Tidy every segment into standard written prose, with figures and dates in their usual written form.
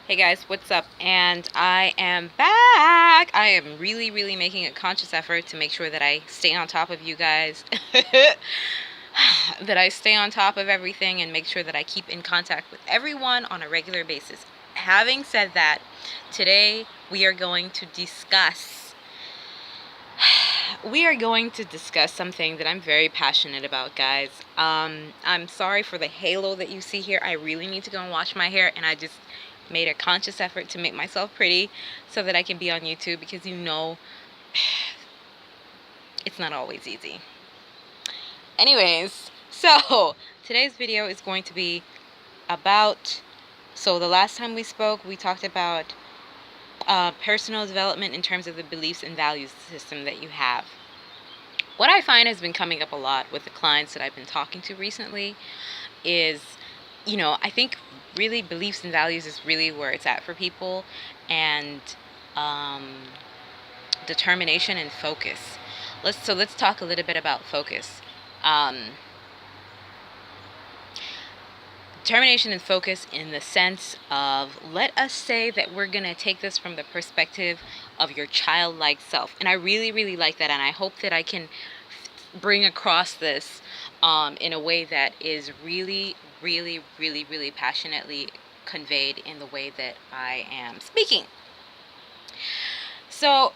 Hey guys, what's up? And I am back. I am really making a conscious effort to make sure that I stay on top of you guys. That I stay on top of everything and make sure that I keep in contact with everyone on a regular basis. Having said that, today we are going to discuss something that I'm very passionate about, guys. I'm sorry for the halo that you see here. I really need to go and wash my hair, and I just made a conscious effort to make myself pretty so that I can be on YouTube, because it's not always easy. Anyways, so today's video is going to be about, so the last time we spoke, we talked about personal development in terms of the beliefs and values system that you have. What I find has been coming up a lot with the clients that I've been talking to recently is, I think really beliefs and values is really where it's at for people, and determination and focus. Let's talk a little bit about focus. Determination and focus in the sense of, let us say that we're going to take this from the perspective of your childlike self. And I really like that, and I hope that I can bring across this in a way that is really passionately conveyed in the way that I am speaking. So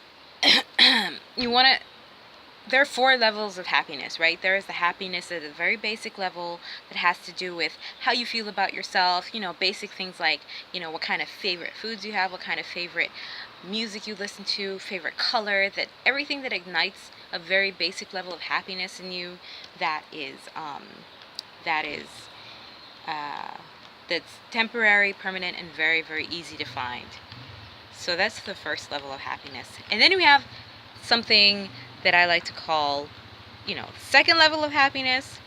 there are 4 levels of happiness, right? There is the happiness at a very basic level that has to do with how you feel about yourself, basic things like, what kind of favorite foods you have, what kind of favorite music you listen to, favorite color, that everything that ignites a very basic level of happiness in you, that's temporary, permanent, and very easy to find. So that's the first level of happiness. And then we have something that I like to call, second level of happiness,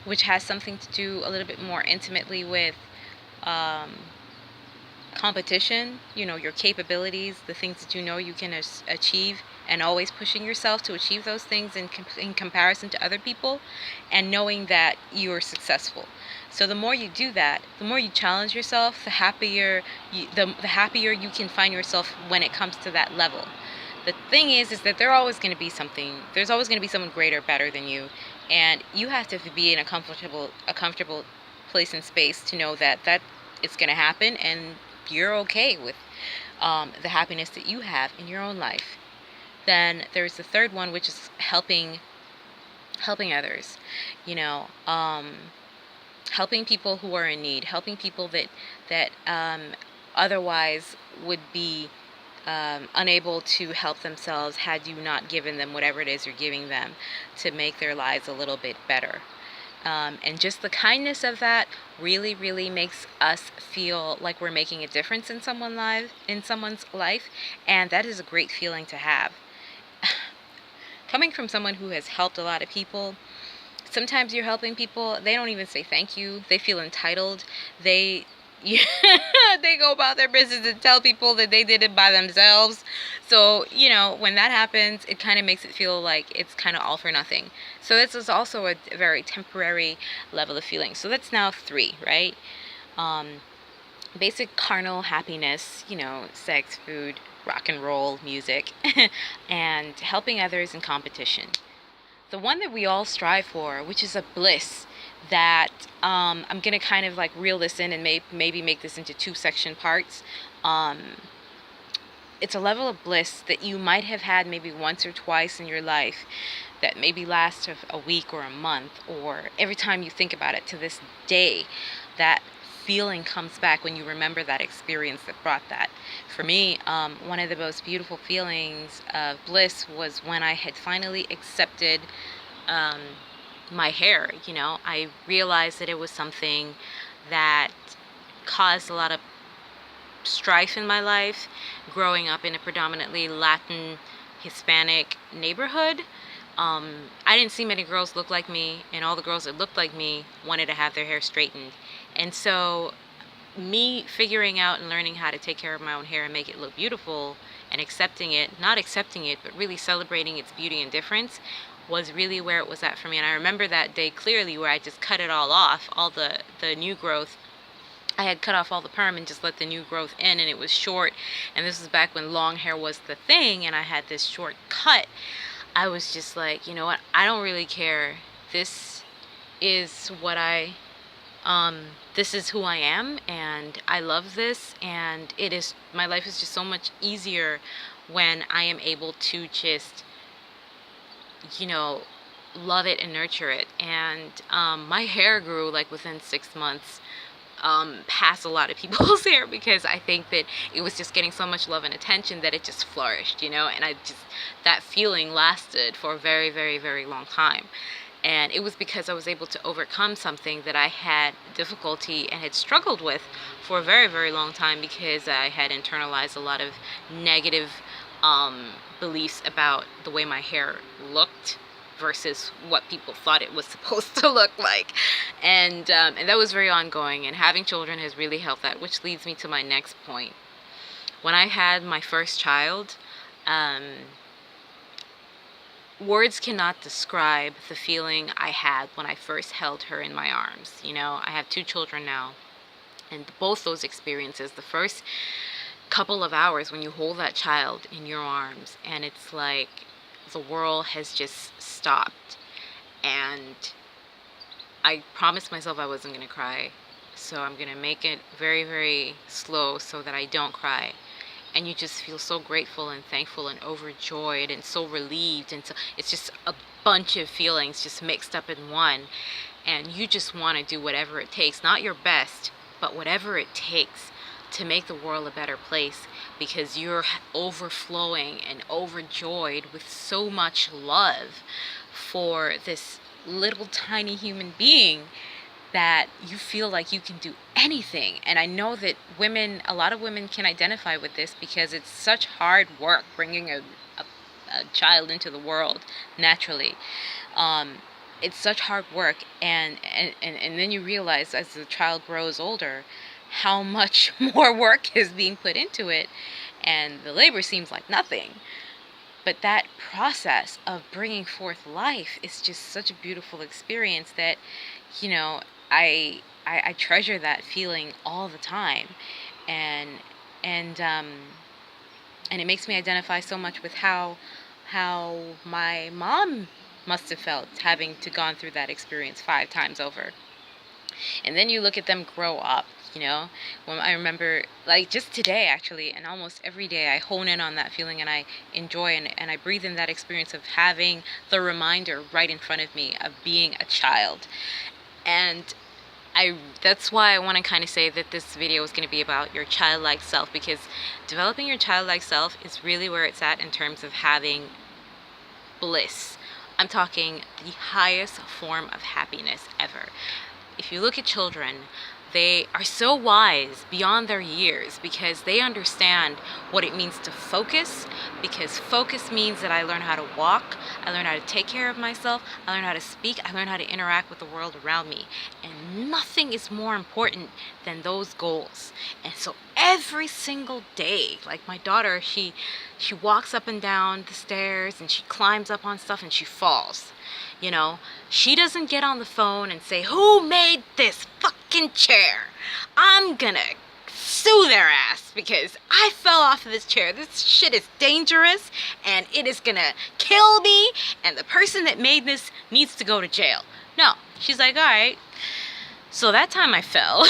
which has something to do a little bit more intimately with competition, your capabilities, the things that you can achieve, and always pushing yourself to achieve those things in comparison to other people, and knowing that you are successful. So the more you do that, the more you challenge yourself, the happier you can find yourself when it comes to that level. The thing is that there's always going to be someone greater, better than you, and you have to be in a comfortable place and space to know that it's going to happen, and you're okay with the happiness that you have in your own life. Then there's the third one, which is helping others. Helping people who are in need, helping people that otherwise would be unable to help themselves had you not given them whatever it is you're giving them to make their lives a little bit better. And just the kindness of that really makes us feel like we're making a difference in someone's life, and that is a great feeling to have. Coming from someone who has helped a lot of people, sometimes you're helping people, they don't even say thank you. They feel entitled. They go about their business and tell people that they did it by themselves. So, when that happens, it kind of makes it feel like it's kind of all for nothing. So this is also a very temporary level of feeling. So that's now 3, right? Basic carnal happiness, sex, food, rock and roll, music, and helping others in competition. The one that we all strive for, which is a bliss, that I'm going to kind of like reel this in and maybe make this into 2 section parts. It's a level of bliss that you might have had maybe once or twice in your life, that maybe lasts a week or a month, or every time you think about it to this day, that feeling comes back when you remember that experience that brought that. For me, one of the most beautiful feelings of bliss was when I had finally accepted my hair. I realized that it was something that caused a lot of strife in my life, growing up in a predominantly Latin Hispanic neighborhood. I didn't see many girls look like me, and all the girls that looked like me wanted to have their hair straightened. And so me figuring out and learning how to take care of my own hair and make it look beautiful, and not accepting it, but really celebrating its beauty and difference, was really where it was at for me. And I remember that day clearly, where I just cut it all off, all the new growth I had cut off all the perm and just let the new growth in, and it was short. And this was back when long hair was the thing, and I had this short cut. I was just like, you know what? I don't really care. This is what this is who I am, and I love this, and my life is just so much easier when I am able to just, you know, love it and nurture it. And my hair grew like within 6 months, past a lot of people's hair, because I think that it was just getting so much love and attention that it just flourished, you know. And that feeling lasted for a very, very, very long time. And it was because I was able to overcome something that I had difficulty and had struggled with for a very, very long time, because I had internalized a lot of negative beliefs about the way my hair looked versus what people thought it was supposed to look like. And that was very ongoing, and having children has really helped that, which leads me to my next point. When I had my first child, words cannot describe the feeling I had when I first held her in my arms. You know, I have 2 children now, and both those experiences, the first couple of hours when you hold that child in your arms, and it's like the world has just stopped. And I promised myself I wasn't going to cry, so I'm going to make it very, very slow so that I don't cry. And you just feel so grateful and thankful and overjoyed and so relieved, and so it's just a bunch of feelings just mixed up in one. And you just want to do whatever it takes, not your best, but whatever it takes to make the world a better place, because you're overflowing and overjoyed with so much love for this little tiny human being that you feel like you can do anything. And I know that a lot of women can identify with this, because it's such hard work bringing a child into the world naturally. It's such hard work, and then you realize as the child grows older how much more work is being put into it, and the labor seems like nothing. But that process of bringing forth life is just such a beautiful experience that, you know, I treasure that feeling all the time, and it makes me identify so much with how my mom must have felt, having to gone through that experience 5 times over. And then you look at them grow up, you know. When I remember, like just today actually, and almost every day I hone in on that feeling, and I enjoy and I breathe in that experience of having the reminder right in front of me of being a child. And that's why I want to kind of say that this video is going to be about your childlike self, because developing your childlike self is really where it's at in terms of having bliss. I'm talking the highest form of happiness ever. If you look at children, they are so wise beyond their years, because they understand what it means to focus, because focus means that I learn how to walk, I learn how to take care of myself, I learn how to speak, I learn how to interact with the world around me. And nothing is more important than those goals. And so every single day, like my daughter, she walks up and down the stairs, and she climbs up on stuff, and she falls. You know, she doesn't get on the phone and say, "Who made this fucking chair? I'm gonna sue their ass because I fell off of this chair. This shit is dangerous and it is gonna kill me, and the person that made this needs to go to jail." No, she's like, "All right, so that time I fell.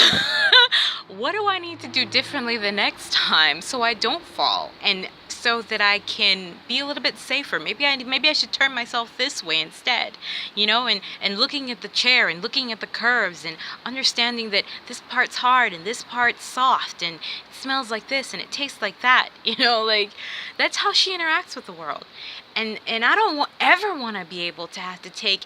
What do I need to do differently the next time so I don't fall, and so that I can be a little bit safer? Maybe I should turn myself this way instead," you know, and looking at the chair and looking at the curves and understanding that this part's hard and this part's soft, and it smells like this and it tastes like that, you know, like that's how she interacts with the world. And I don't ever want to be able to have to take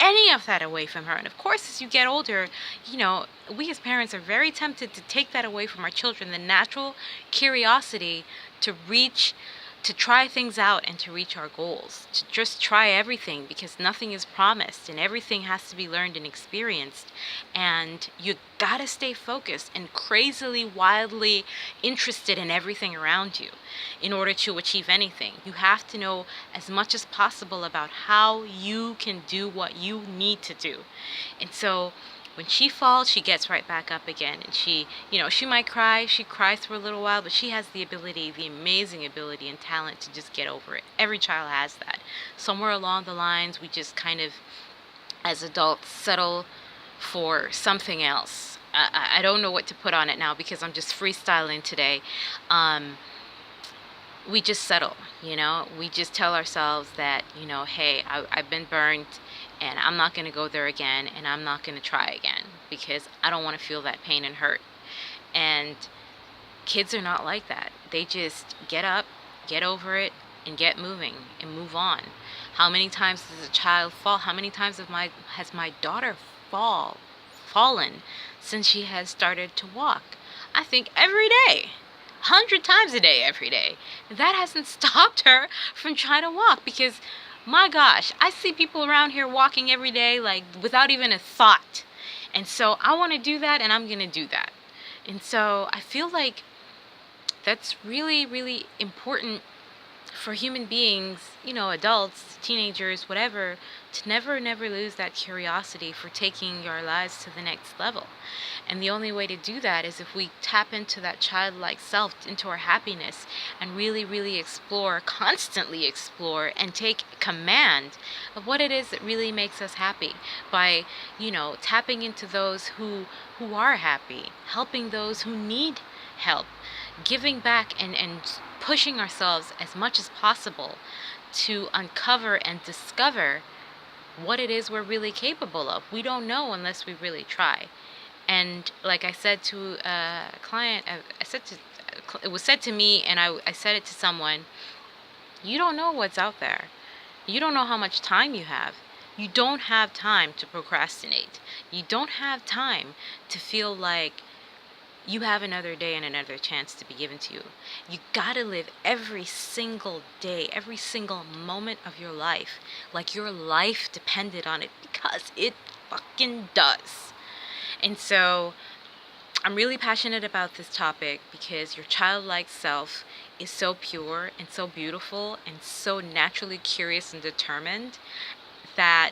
any of that away from her. And of course, as you get older, you know, we as parents are very tempted to take that away from our children, the natural curiosity to try things out and to reach our goals, to just try everything, because nothing is promised and everything has to be learned and experienced. And you gotta stay focused and crazily, wildly interested in everything around you in order to achieve anything. You have to know as much as possible about how you can do what you need to do. And so When she falls, she gets right back up again. And she might cry. She cries for a little while, but she has the ability, the amazing ability and talent to just get over it. Every child has that. Somewhere along the lines, we just kind of, as adults, settle for something else. I don't know what to put on it now because I'm just freestyling today. We just settle, we just tell ourselves that, hey, I've been burned and I'm not going to go there again, and I'm not going to try again because I don't want to feel that pain and hurt. And kids are not like that. They just get up, get over it, and get moving and move on. How many times does a child fall? How many times has my daughter fallen since she has started to walk? I think every day. 100 times a day, every day. That hasn't stopped her from trying to walk because, my gosh, I see people around here walking every day like without even a thought. And so I want to do that, and I'm going to do that. And so I feel like that's really, really important for human beings, adults, teenagers, whatever, to never lose that curiosity for taking your lives to the next level. And the only way to do that is if we tap into that childlike self, into our happiness, and really, really explore, constantly explore, and take command of what it is that really makes us happy by, tapping into those who are happy, helping those who need help, giving back and pushing ourselves as much as possible to uncover and discover what it is we're really capable of. We don't know unless we really try. And like I said to a client, it was said to me, and I said it to someone, you don't know what's out there. You don't know how much time you have. You don't have time to procrastinate. You don't have time to feel like you have another day and another chance to be given to you. You gotta live every single day, every single moment of your life like your life depended on it, because it fucking does. And so I'm really passionate about this topic because your childlike self is so pure and so beautiful and so naturally curious and determined that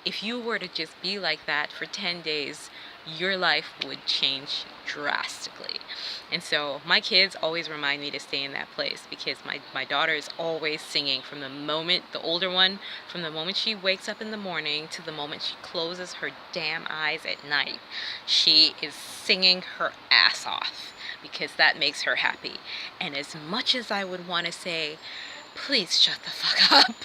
if you were to just be like that for 10 days, your life would change drastically. And so my kids always remind me to stay in that place because my daughter is always singing from the moment, the older one, from the moment she wakes up in the morning to the moment she closes her damn eyes at night. She is singing her ass off because that makes her happy. And as much as I would want to say, please shut the fuck up,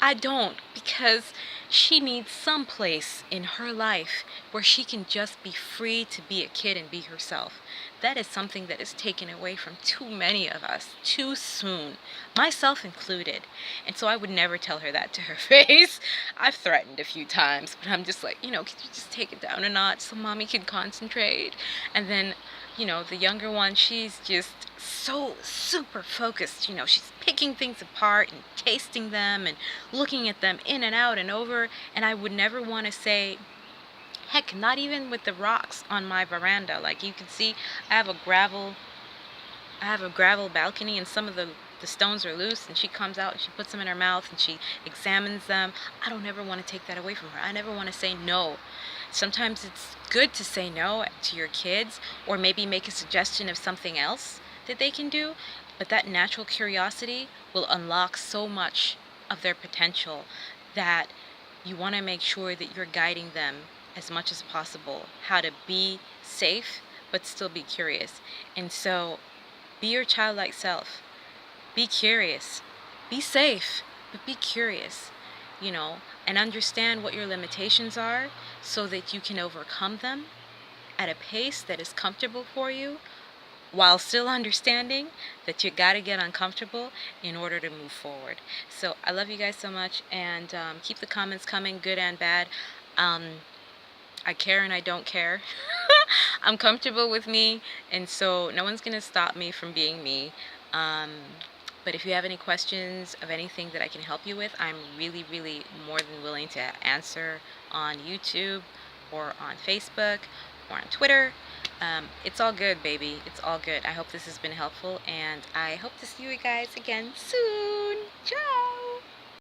I don't, because she needs some place in her life where she can just be free to be a kid and be herself. That is something that is taken away from too many of us too soon, myself included. And so I would never tell her that to her face. I've threatened a few times, but I'm just like, could you just take it down a notch so mommy can concentrate? And then, the younger one, she's just so super focused. She's picking things apart and tasting them and looking at them in and out and over. And I would never want to say, heck, not even with the rocks on my veranda. Like you can see, I have a gravel balcony, and some of the stones are loose, and she comes out and she puts them in her mouth and she examines them. I don't ever want to take that away from her. I never want to say no. Sometimes it's good to say no to your kids, or maybe make a suggestion of something else that they can do, but that natural curiosity will unlock so much of their potential that you want to make sure that you're guiding them as much as possible how to be safe but still be curious. And so be your childlike self. Be curious. Be safe, but be curious, and understand what your limitations are so that you can overcome them at a pace that is comfortable for you, while still understanding that you got to get uncomfortable in order to move forward. So I love you guys so much, and keep the comments coming, good and bad. I care and I don't care. I'm comfortable with me, and so no one's going to stop me from being me. But if you have any questions of anything that I can help you with, I'm really, really more than willing to answer on YouTube or on Facebook or on Twitter. It's all good, baby. It's all good. I hope this has been helpful, and I hope to see you guys again soon. Ciao!